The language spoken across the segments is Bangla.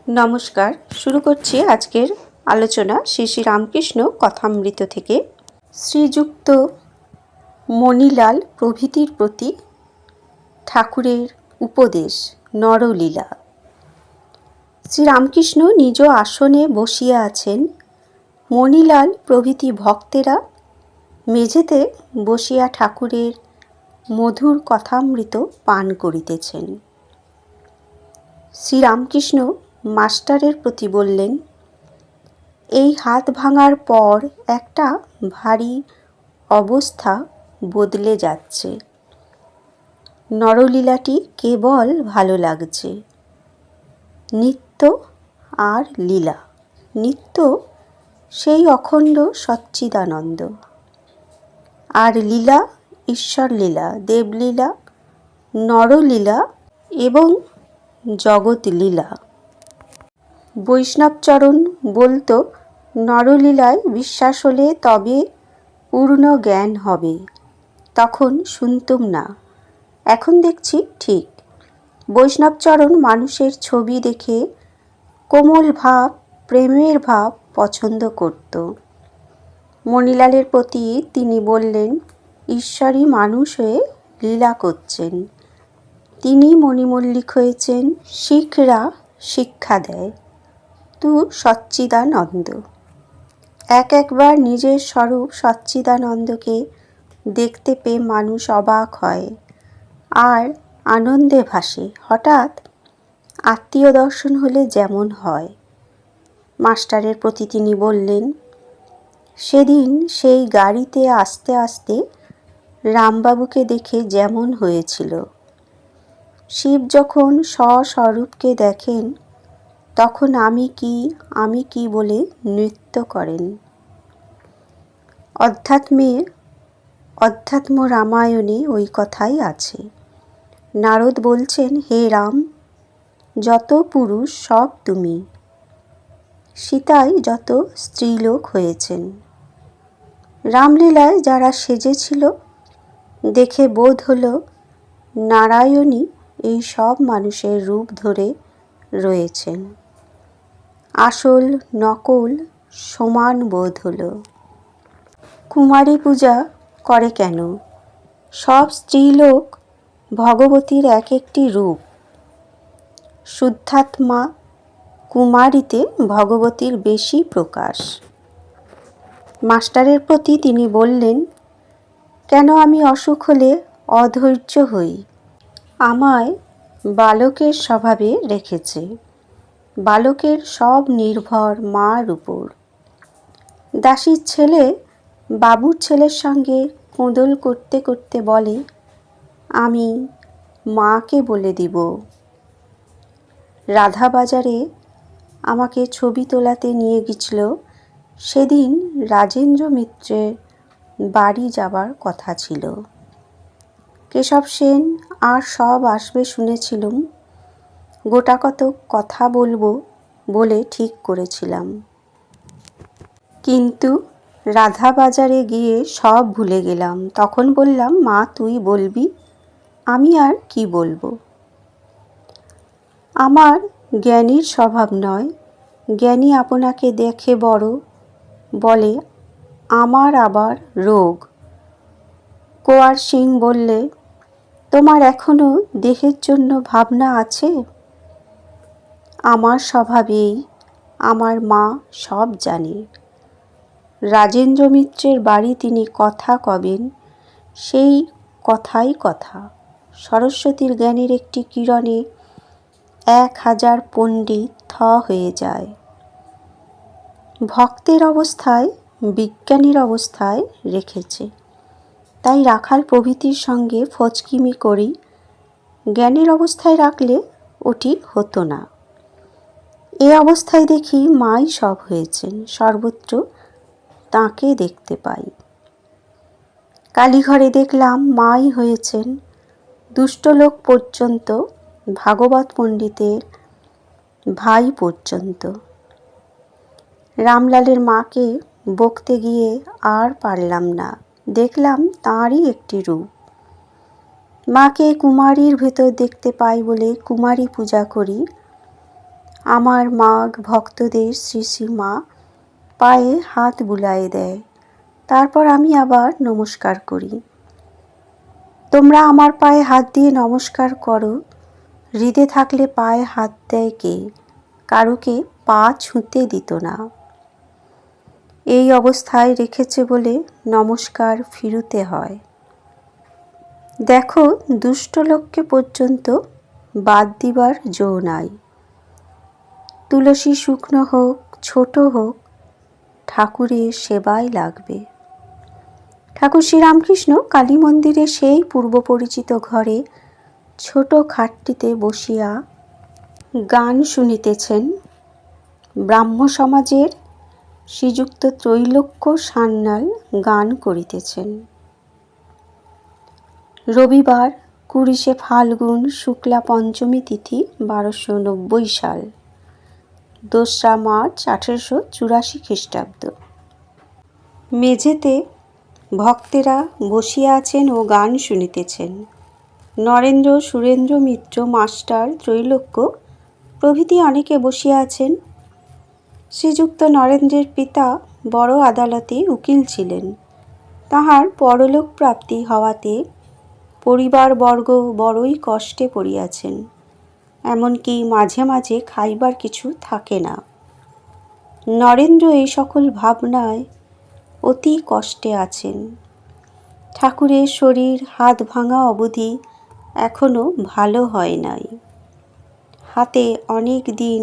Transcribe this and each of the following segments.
নমস্কার, শুরু করছি আজকের আলোচনা শ্রী শ্রী রামকৃষ্ণ কথামৃত থেকে। শ্রীযুক্ত মণিলাল প্রভৃতির প্রতি ঠাকুরের উপদেশ নরলীলা। শ্রীরামকৃষ্ণ নিজ আসনে বসিয়া আছেন, মণিলাল প্রভৃতি ভক্তেরা মেঝেতে বসিয়া ঠাকুরের মধুর কথামৃত পান করিতেছেন। শ্রীরামকৃষ্ণ মাস্টারের প্রতি বললেন, এই হাত ভাঙার পর একটা ভারী অবস্থা বদলে যাচ্ছে। নরলীলাটি কেবল ভালো লাগছে। নিত্য আর লীলা। নিত্য সেই অখণ্ড সচ্চিদানন্দ, আর লীলা ঈশ্বর লীলা, দেবলীলা, নরলীলা এবং জগৎ লীলা। বৈষ্ণবচরণ বলতো, নরলীলায় বিশ্বাস হলে তবে পূর্ণ জ্ঞান হবে। তখন শুনতুম না, এখন দেখছি ঠিক। বৈষ্ণবচরণ মানুষের ছবি দেখে কোমল ভাব, প্রেমের ভাব পছন্দ করত। মণিলালের প্রতি তিনি বললেন, ঈশ্বরই মানুষ হয়ে লীলা করছেন। তিনি মণিমল্লিক হয়েছেন, শিখরা শিক্ষা দেয়। তু সচ্চিদানন্দ। একবার নিজের স্বরূপ সচ্চিদানন্দকে দেখতে পেয়ে মানুষ অবাক হয় আর আনন্দে ভাসে। হঠাৎ আত্মীয় দর্শন হলে যেমন হয়। মাস্টারের প্রতি তিনি বললেন, সেদিন সেই গাড়িতে আস্তে আস্তে রামবাবুকে দেখে যেমন হয়েছিল। শিব যখন স্বস্বরূপকে দেখেন তখন আমি কি বলে নৃত্য করেন। অধ্যাত্ম রামায়ণে ওই কথাই আছে। নারদ বলছেন, হে রাম, যত পুরুষ সব তুমি। সীতাই যত স্ত্রীলোক হয়েছেন। রামলীলায় যারা সেজেছিল দেখে বোধ হলো নারায়ণই এই সব মানুষের রূপ ধরে রয়েছেন। আসল নকল সমান বোধ হলো। কুমারী পূজা করে কেন? সব স্ত্রীলোক ভগবতীর এক একটি রূপ। শুদ্ধাত্মা কুমারীতে ভগবতীর বেশি প্রকাশ। মাস্টারের প্রতি তিনি বললেন, কেন আমি অসুখ হলে অধৈর্য হই? আমায় বালকের স্বভাবে রেখেছে। বালকের সব নির্ভর মার উপর। দাসীর ছেলে বাবুর ছেলের সঙ্গে কোঁদল করতে করতে বলে, আমি মাকে বলে দিব। রাধা বাজারে আমাকে ছবি তোলাতে নিয়ে গেছিল। সেদিন রাজেন্দ্র মিত্রের বাড়ি যাবার কথা ছিল। কেশব সেন আর সব আসবে শুনেছিলুম। গোটাকত কথা বলবো বলে ঠিক করেছিলাম, কিন্তু রাধা বাজারে গিয়ে সব ভুলে গেলাম। তখন বললাম, মা তুই বলবি, আমি আর কি বলবো। আমার জ্ঞানীর স্বভাব নয়। জ্ঞানী আপনাকে দেখে বড়, বলে আমার আবার রোগ। কোয়ার সিং বললে, তোমার এখনো দেহের জন্য ভাবনা আছে? আমার স্বভাবেই আমার মা সব জানে। রাজেন্দ্র মিত্রের বাড়ি তিনি কথা কবেন, সেই কথাই কথা। সরস্বতীর জ্ঞানের একটি কিরণে 1000 পণ্ডিত থ হয়ে যায়। ভক্তের অবস্থায় বিজ্ঞানীর অবস্থায় রেখেছে। তাই রাখাল প্রভৃতির সঙ্গে ফচকিমি করি। জ্ঞানের অবস্থায় রাখলে ওটি হতো না। এ অবস্থায় দেখি মাই সব হয়েছেন। সর্বত্র তাঁকে দেখতে পাই। কালীঘরে দেখলাম মাই হয়েছেন। দুষ্ট লোক পর্যন্ত, ভাগবত পণ্ডিতের ভাই পর্যন্ত। রামলালের মাকে বকতে গিয়ে আর পারলাম না। দেখলাম তাঁরই একটি রূপ। মাকে কুমারীর ভেতর দেখতে পাই বলে কুমারী পূজা করি। আমার মাগ ভক্তদের শ্রী শ্রী মা পায়ে হাত বুলায়ে দেয়, তারপর আমি আবার নমস্কার করি। তোমরা আমার পায়ে হাত দিয়ে নমস্কার করো, হৃদে থাকলে পায়ে হাত দেয় কে, কারুকে পা ছুঁতে দিত না। এই অবস্থায় রেখেছে বলে নমস্কার ফিরুতে হয়। দেখো, দুষ্ট লোককে পর্যন্ত বাদ দিবার জো নাই। তুলসী শুকনো হোক ছোট হোক, ঠাকুরের সেবায় লাগবে। ঠাকুর শ্রীরামকৃষ্ণ কালী মন্দিরে সেই পূর্ব পরিচিত ঘরে ছোট খাটটিতে বসিয়া গান শুনিতেছেন। ব্রাহ্ম সমাজের শ্রীযুক্ত ত্রৈলোক্য সান্যাল গান করিতেছেন। রবিবার ২০শে ফাল্গুন শুক্লা পঞ্চমী তিথি ১২৯০ সাল, ২রা মার্চ ১৮৮৪ খ্রিস্টাব্দ। মেঝেতে ভক্তেরা বসিয়া আছেন ও গান শুনিতেছেন। নরেন্দ্র, সুরেন্দ্র মিত্র, মাস্টার, ত্রৈলোক্য প্রভৃতি অনেকে বসিয়া আছেন। শ্রীযুক্ত নরেন্দ্রের পিতা বড় আদালতে উকিল ছিলেন। তাহার পরলোক প্রাপ্তি হওয়াতে পরিবারবর্গ বড়ই কষ্টে পড়িয়াছেন, এমনকি মাঝে মাঝে খাইবার কিছু থাকে না। নরেন্দ্র এই সকল ভাবনায় অতি কষ্টে আছেন। ঠাকুরের শরীর হাত ভাঙা অবধি এখনো ভালো হয় নাই। হাতে অনেক দিন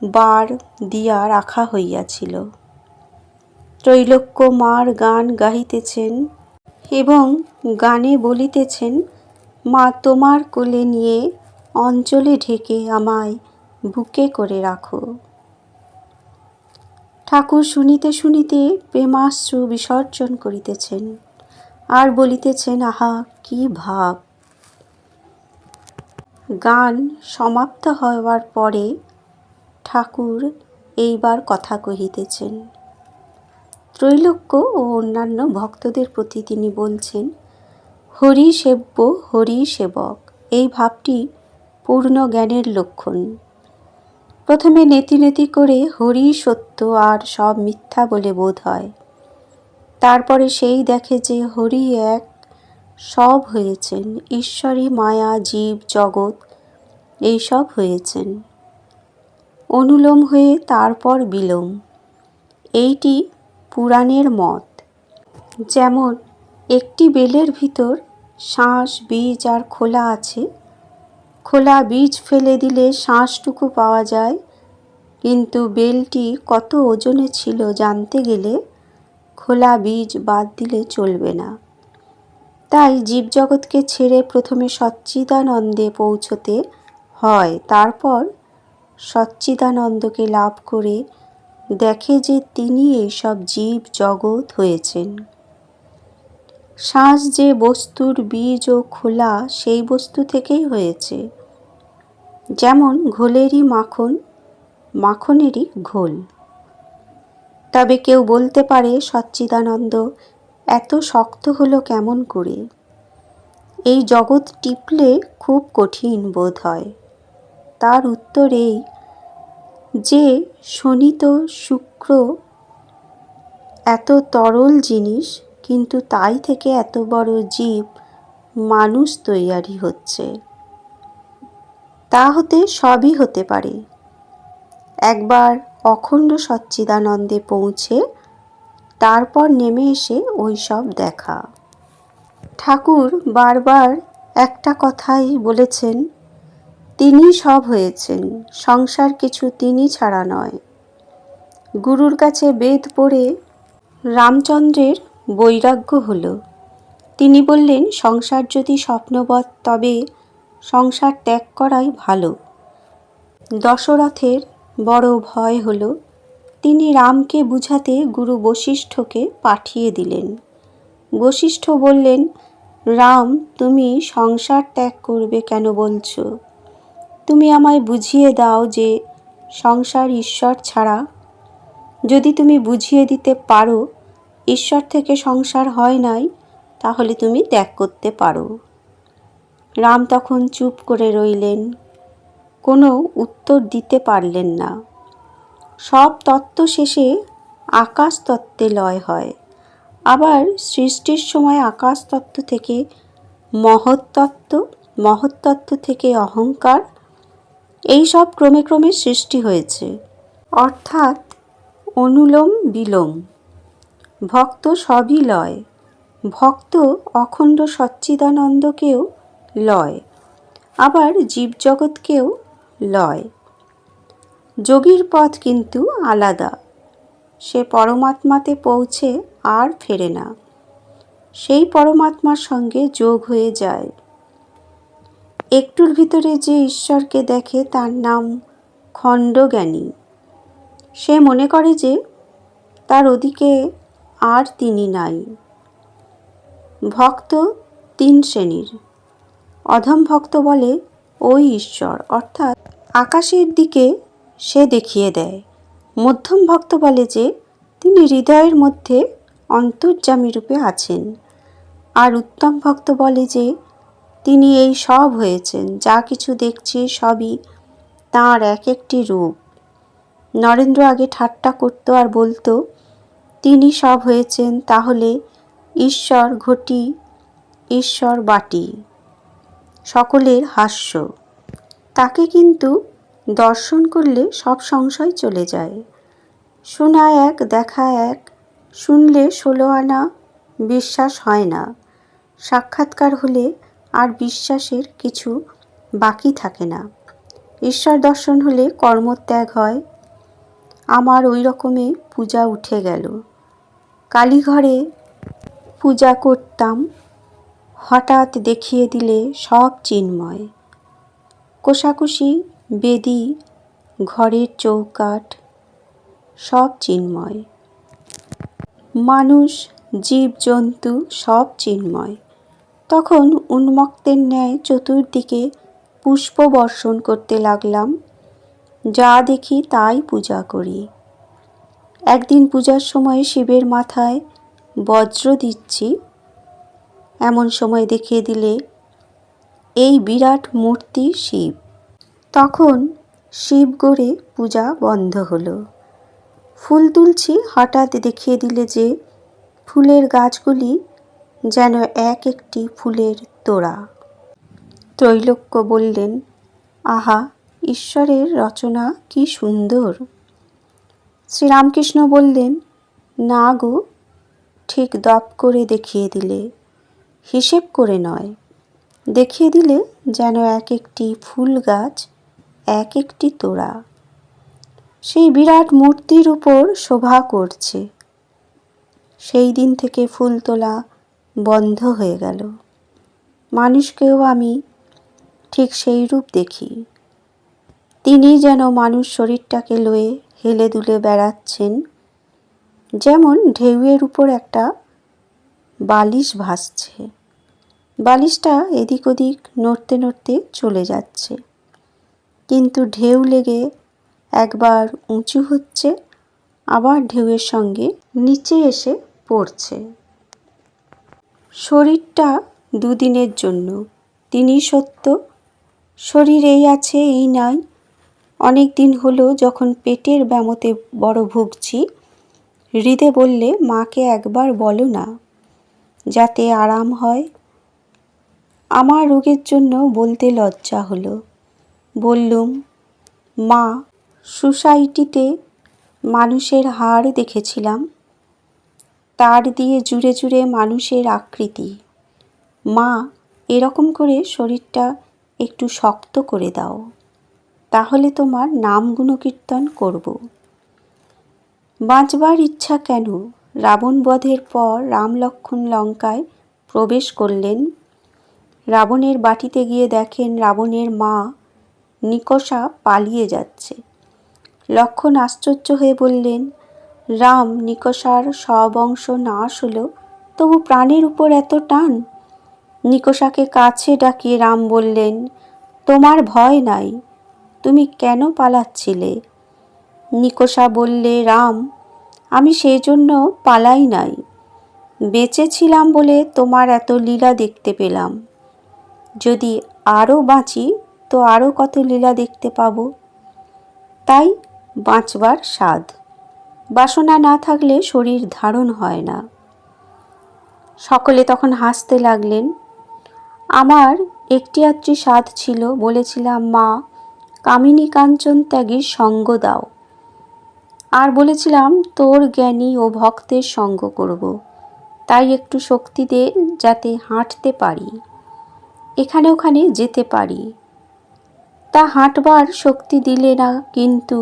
বার দিয়া রাখা হইয়াছিল। ত্রৈলোক্য মার গান গাহিতেছেন এবং গানে বলিতেছেন, মা তোমার কোলে নিয়ে অঞ্চলে ঢেকে আমায় বুকে করে রাখো। ঠাকুর শুনিতে শুনিতে প্রেমাশ্রু বিসর্জন করিতেছেন আর বলিতেছেন, আহা কি ভাব। গান সমাপ্ত হওয়ার পরে ঠাকুর এইবার কথা কহিতেছেন। ত্রৈলোক্য ও অন্যান্য ভক্তদের প্রতি তিনি বলছেন, হরি সেব্য হরি সেবক। এই ভাবটি পূর্ণ জ্ঞানের লক্ষণ। প্রথমে নেতি নেতি করে হরি সত্য আর সব মিথ্যা বলে বোধ হয়। তারপরে সেই দেখে যে হরি এক, সব হয়েছেন, ঈশ্বরী, মায়া, জীব, জগৎ এইসব হয়েছেন। অনুলোম হয়ে তারপর বিলোম। এইটি পুরাণের মত। যেমন একটি বেলের ভিতর শাঁস, বীজ আর খোলা আছে। খোলা বীজ ফেলে দিলে শাঁসটুকু পাওয়া যায়, কিন্তু বেলটি কত ওজনে ছিল জানতে গেলে খোলা বীজ বাদ দিলে চলবে না। তাই জীবজগৎকে ছেড়ে প্রথমে সচ্চিদানন্দে পৌঁছতে হয়, তারপর সচ্চিদানন্দকে লাভ করে দেখে যে তিনি এইসব জীব জগৎ হয়েছেন। শাঁস যে বস্তুর বীজ ও খোলা সেই বস্তু থেকেই হয়েছে। যেমন ঘোলেরই মাখন, মাখনেরই ঘোল। তবে কেউ বলতে পারে, সচ্চিদানন্দ এত শক্ত হলো কেমন করে? এই জগৎ টিপলে খুব কঠিন বোধ হয়। তার উত্তর এই যে শনিত শুক্র এত তরল জিনিস, কিন্তু তাই থেকে এত বড় জীব মানুষ তৈয়ারি হচ্ছে। তা হতে সবই হতে পারে। একবার অখণ্ড সচ্চিদানন্দে পৌঁছে তারপর নেমে এসে ওই সব দেখা। ঠাকুর বারবার একটা কথাই বলেছেন, তিনি সব হয়েছেন, সংসার কিছু তিনি ছাড়া নয়। গুরুর কাছে বেদ পড়ে রামচন্দ্রের বৈরাগ্য হলো। তিনি বললেন, সংসার যদি স্বপ্নবৎ তবে সংসার ত্যাগ করাই ভালো। দশরথের বড় ভয় হলো। তিনি রামকে বুঝাতে গুরু বশিষ্ঠকে পাঠিয়ে দিলেন। বশিষ্ঠ বললেন, রাম, তুমি সংসার ত্যাগ করবে কেন বলছো? তুমি আমায় বুঝিয়ে দাও যে সংসার ঈশ্বর ছাড়া। যদি তুমি বুঝিয়ে দিতে পারো ঈশ্বর থেকে সংসার হয় নাই, তাহলে তুমি ত্যাগ করতে পারো। রাম তখন চুপ করে রইলেন। কোনো উত্তর দিতে পারলেন না। সব তত্ত্ব শেষে আকাশ তত্ত্বে লয় হয়। আবার সৃষ্টির সময় আকাশ তত্ত্ব থেকে মহত্তত্ত্ব, মহত্তত্ত্ব থেকে অহংকার, এই সব ক্রমে ক্রমে সৃষ্টি হয়েছে। অর্থাৎ অনুলোম বিলোম। ভক্ত সবই লয়। ভক্ত অখণ্ড সচ্চিদানন্দকেও লয়, আবার জীবজগৎকেও লয়। যোগীর পথ কিন্তু আলাদা। সে পরমাত্মাতে পৌঁছে আর ফেরে না, সেই পরমাত্মার সঙ্গে যোগ হয়ে যায়। একটুর ভিতরে যে ঈশ্বরকে দেখে তার নাম খণ্ডজ্ঞানী। সে মনে করে যে তার ওদিকে আর তিনি নাই। ভক্ত তিন শ্রেণীর। অধম ভক্ত বলে ওই ঈশ্বর, অর্থাৎ আকাশের দিকে সে দেখিয়ে দেয়। মধ্যম ভক্ত বলে যে তিনি হৃদয়ের মধ্যে অন্তর্যামী রূপে আছেন। আর উত্তম ভক্ত বলে যে তিনি এই সব হয়েছেন, যা কিছু দেখছি সবই তাঁর এক একটি রূপ। নরেন্দ্র আগে ঠাট্টা করত আর বলতো তিনি সব হয়েছেন, তাহলে ঈশ্বর ঘটি, ঈশ্বর বাটি। সকলের হাস্য। তাকে কিন্তু দর্শন করলে সব সংশয় চলে যায়। শোনা এক, দেখা এক, শুনলে 16 আনা, বিশ্বাস হয় না। সাক্ষাৎকার হলে আর বিশ্বাসের কিছু বাকি থাকে না। ঈশ্বর দর্শন হলে কর্মত্যাগ হয়। আমার ওই রকমে পূজা উঠে গেল। কালীঘরে পূজা করতাম, হঠাৎ দেখিয়ে দিলে সব চিন্ময়। কোষাকুষি, বেদি, ঘরের চৌকাঠ, সব চিন্ময়। মানুষ, জীবজন্তু সব চিন্ময়। তখন উন্মত্তের ন্যায় চতুর্দিকে পুষ্প বর্ষণ করতে লাগলাম। যা দেখি তাই পূজা করি। একদিন পূজার সময় শিবের মাথায় বজ্র দিচ্ছি, এমন সময় দেখিয়ে দিলে এই বিরাট মূর্তি শিব। তখন শিব গড়ে পূজা বন্ধ হলো। ফুল তুলছি, হঠাৎ দেখিয়ে দিলে যে ফুলের গাছগুলি যেন এক একটি ফুলের তোড়া। ত্রৈলোক্য বললেন, আহা, ঈশ্বরের রচনা কি সুন্দর। শ্রীরামকৃষ্ণ বললেন, না গো, ঠিক দপ করে দেখিয়ে দিলে, হিসেব করে নয়। দেখিয়ে দিলে যেন এক একটি ফুল গাছ এক একটি তোড়া সেই বিরাট মূর্তির উপর শোভা করছে। সেই দিন থেকে ফুল তোলা বন্ধ হয়ে গেল। মানুষকেও আমি ঠিক সেই রূপ দেখি। তিনি যেন মানুষ শরীরটাকে লয়ে হেলে দুলে বেড়াচ্ছেন, যেমন ঢেউয়ের উপর একটা বালিশ ভাসছে। বালিশটা এদিক ওদিক নড়তে নড়তে চলে যাচ্ছে, কিন্তু ঢেউ লেগে একবার উঁচু হচ্ছে, আবার ঢেউয়ের সঙ্গে নিচে এসে পড়ছে। শরীরটা দুদিনের জন্য, তিনি সত্য। শরীর এই আছে এই নাই। অনেক দিন হলো যখন পেটের ব্যামোতে বড় ভুগছি, হৃদে বললে মাকে একবার বলো না, যাতে আরাম হয়। আমার রোগের জন্য বলতে লজ্জা হলো। বললুম, মা, সোসাইটিতে মানুষের হাড় দেখেছিলাম, তার দিয়ে জুড়ে জুড়ে মানুষের আকৃতি। মা, এরকম করে শরীরটা একটু শক্ত করে দাও, তাহলে তোমার নাম গুণকীর্তন করব। বাঁচবার ইচ্ছা কেন? রাবণ বধের পর রাম লক্ষ্মণ লঙ্কায় প্রবেশ করলেন। রাবণের বাটিতে গিয়ে দেখেন রাবণের মা নিকষা পালিয়ে যাচ্ছে। লক্ষ্মণ আশ্চর্য হয়ে বললেন, রাম, নিকষার সব অংশ নাশ হলো, তবু প্রাণের উপর এত টান। নিকষাকে কাছে ডাকিয়ে রাম বললেন, তোমার ভয় নাই, তুমি কেন পালাচ্ছিলে? নিকষা বললে, রাম, আমি সেই জন্য পালাই নাই, বেঁচে ছিলাম বলে তোমার এত লীলা দেখতে পেলাম। যদি আরও বাঁচি তো আরও কত লীলা দেখতে পাবো। তাই বাঁচবার স্বাদ। বাসনা না থাকলে শরীর ধারণ হয় না। সকলে তখন হাসতে লাগলেন। আমার একটি আধটি স্বাদ ছিল, বলেছিলাম, মা, কামিনী কাঞ্চন ত্যাগীর সঙ্গ দাও। আর বলেছিলাম, তোর জ্ঞানী ও ভক্তের সঙ্গ করব। তাই একটু শক্তি দে, যাতে হাঁটতে পারি, এখানে ওখানে যেতে পারি। তা হাঁটবার শক্তি দিলে না কিন্তু।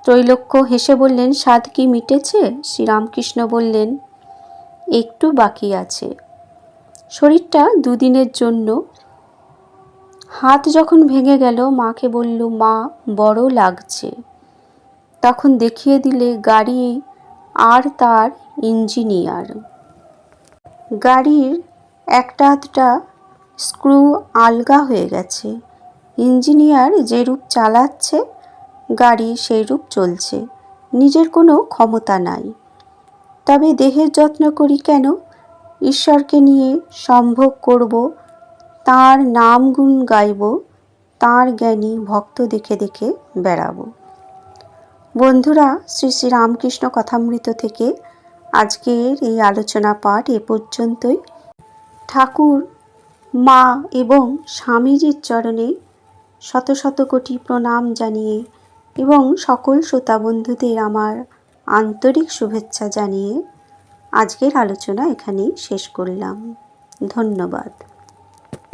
ত্রৈলোক্য হেসে বললেন, স্বাদ কি মিটেছে? শ্রীরামকৃষ্ণ বললেন, একটু বাকি আছে। শরীরটা দুদিনের জন্য। হাত যখন ভেঙে গেল, মাকে বলল, মা, বড় লাগছে। তখন দেখিয়ে দিলে গাড়ি আর তার ইঞ্জিনিয়ার। গাড়ির একটা আধটা স্ক্রু আলগা হয়ে গেছে। ইঞ্জিনিয়ার যেরূপ চালাচ্ছে, গাড়ি সেইরূপ চলছে। নিজের কোনো ক্ষমতা নাই। তবে দেহের যত্ন করি কেন? ঈশ্বরকে নিয়ে সম্ভোগ করব, তাঁর নাম গুণ গাইব, তাঁর জ্ঞানী ভক্ত দেখে দেখে বেড়াবো। বন্ধুরা, শ্রী শ্রী রামকৃষ্ণ কথামৃত থেকে আজকের এই আলোচনা পাঠ এ পর্যন্তই। ঠাকুর, মা এবং স্বামীজির চরণে শত শত কোটি প্রণাম জানিয়ে এবং সকল শ্রোতা বন্ধুদের আমার আন্তরিক শুভেচ্ছা জানিয়ে আজকের আলোচনা এখানেই শেষ করলাম। ধন্যবাদ।